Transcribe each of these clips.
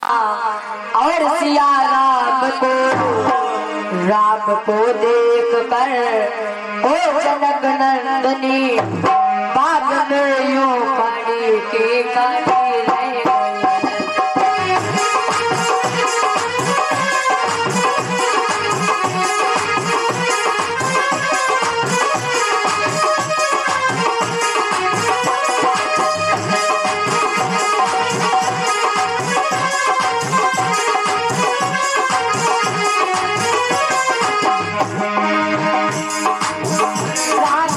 और सिया राम को देख कर ओ जनक नंदनी बाग में यूं पानी की कली रह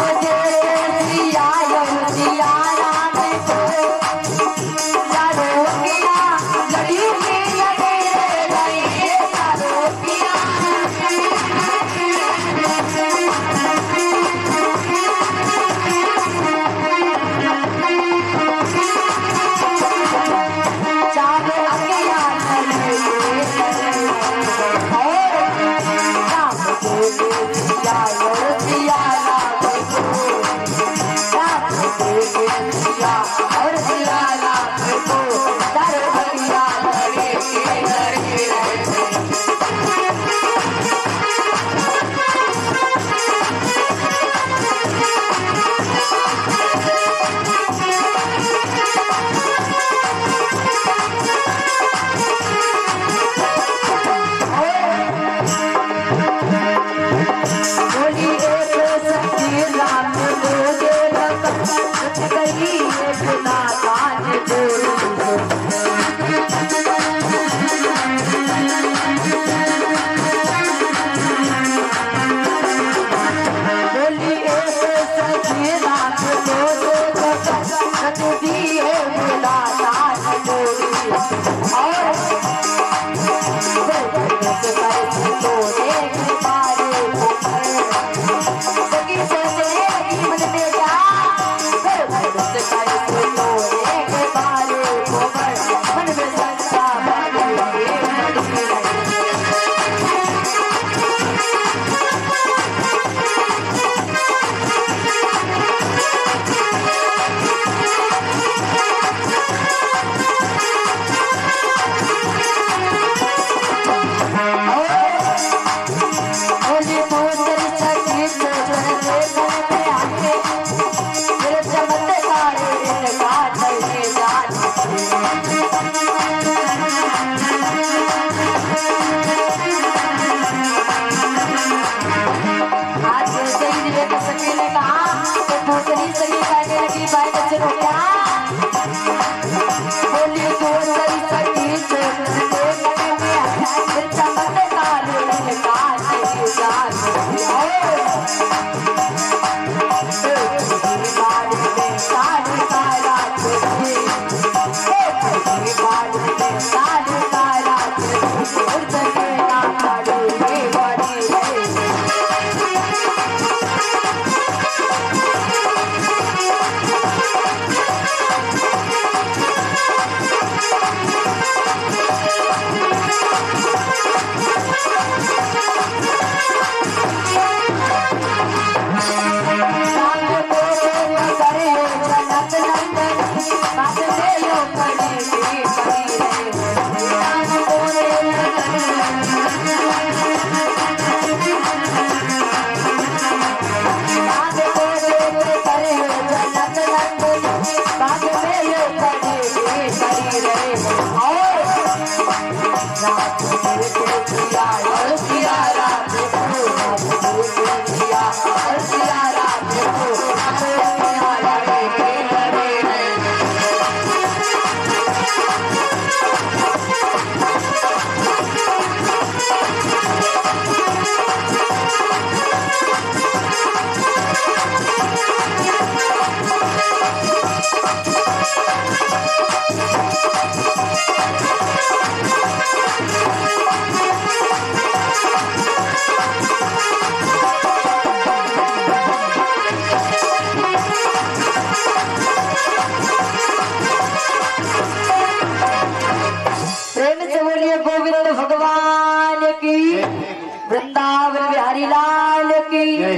वृंदावन बिहारी लाल की।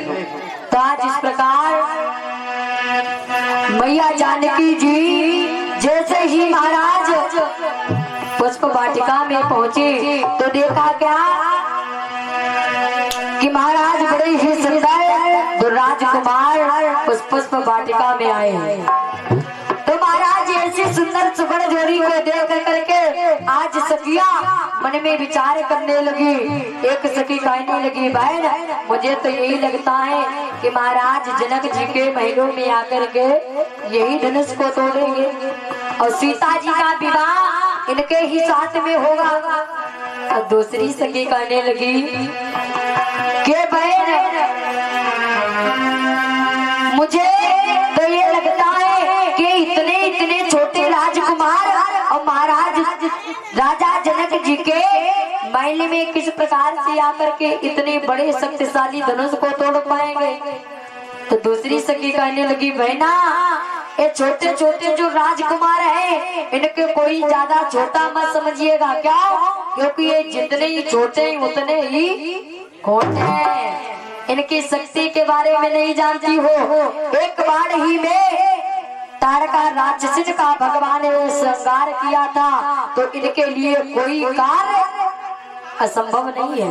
तो आज इस प्रकार मैया जानकी जी जैसे ही महाराज पुष्प वाटिका में पहुंची तो देखा क्या कि महाराज बड़े ही सुंदर दो राजकुमार उस पुष्प वाटिका में आए हैं। तो महाराज ऐसी सुंदर सुगढ़ जोड़ी को देख करके आज सखिया मन में विचार करने लगी। एक सखी कहने लगी, बहन मुझे तो यही लगता है कि महाराज जनक जी के महलों में आकर के यही धनुष को तोड़ेंगे और सीता जी का विवाह इनके ही साथ में होगा। और दूसरी सखी कहने लगी कि बहन मुझे तो ये लगता है कि इतने छोटे राजकुमार और महाराज राजा जनक जी के महल में किस प्रकार से आकर के इतने बड़े शक्तिशाली धनुष को तोड़ पाएंगे। तो दूसरी सखी कहने लगी, बहना ये छोटे छोटे जो राजकुमार हैं इनके कोई ज्यादा छोटा मत समझिएगा, क्या क्योंकि ये जितने ही छोटे उतने ही खोटे हैं। इनकी शक्ति के बारे में नहीं जानती हो। एक बार ही में तारका राक्षस का भगवान ने श्रृंगार किया था तो इनके लिए कोई कार्य असंभव नहीं है।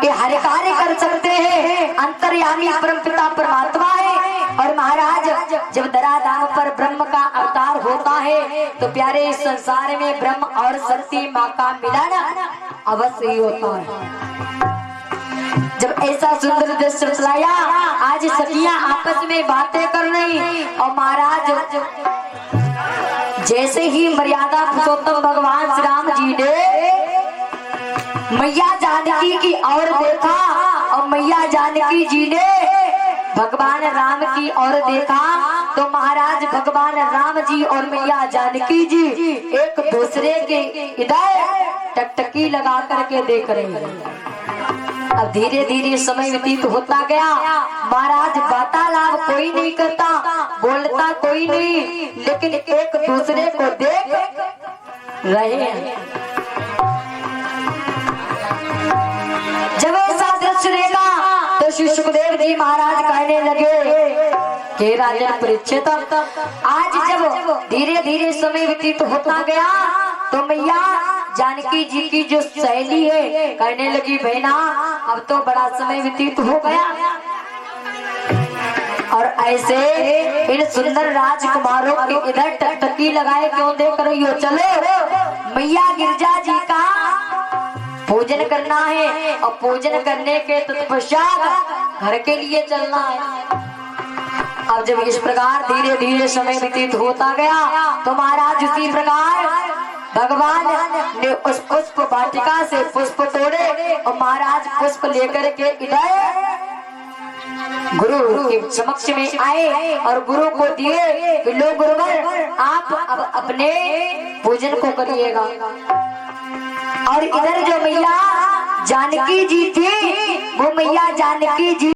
ये हर कार्य कर सकते हैं। अंतर्यामी परमपिता परमात्मा है। और महाराज जब धराधाम पर ब्रह्म का अवतार होता है तो प्यारे इस संसार में ब्रह्म और शक्ति माँ का मिलन अवश्य ही होता है। जब ऐसा सुंदर दृश्य चलाया, आज सखियां आपस में बातें कर रही और महाराज जैसे ही मर्यादा पुरुषोत्तम भगवान श्री राम जी ने मैया जानकी की ओर देखा और मैया जानकी जी ने भगवान राम की ओर देखा तो महाराज भगवान राम जी और मैया जानकी जी एक दूसरे के इधर टकटकी लगा करके देख रहे हैं। अब धीरे धीरे समय व्यतीत होता गया। महाराज वार्तालाप कोई नहीं करता, बोलता कोई नहीं, लेकिन एक दूसरे को देख रहे हैं। जब ऐसा दृश्य देखा तो श्री सुखदेव जी महाराज कहने लगे कि राजन परीक्षित, आज जब धीरे धीरे समय व्यतीत होता गया तो मैया जानकी जी की जो सहेली है कहने लगी, बहना अब तो बड़ा समय व्यतीत हो गया और ऐसे इन सुंदर राजकुमारों के इधर टकटकी लगाए क्यों देख रही हो। चलो मैया गिरजा जी का पूजन करना है और पूजन करने के तत्पश्चात घर के लिए चलना है। अब जब इस प्रकार धीरे धीरे समय व्यतीत होता गया तो महाराज उसी प्रकार भगवान ने उस पुष्प वाटिका से पुष्प तोड़े और महाराज पुष्प लेकर के इधर गुरु के समक्ष में आए और गुरु को दिए कि लो गुरुवर आप अब अपने पूजन को करिएगा। और इधर जो मैया जानकी जी थी वो मैया जानकी जी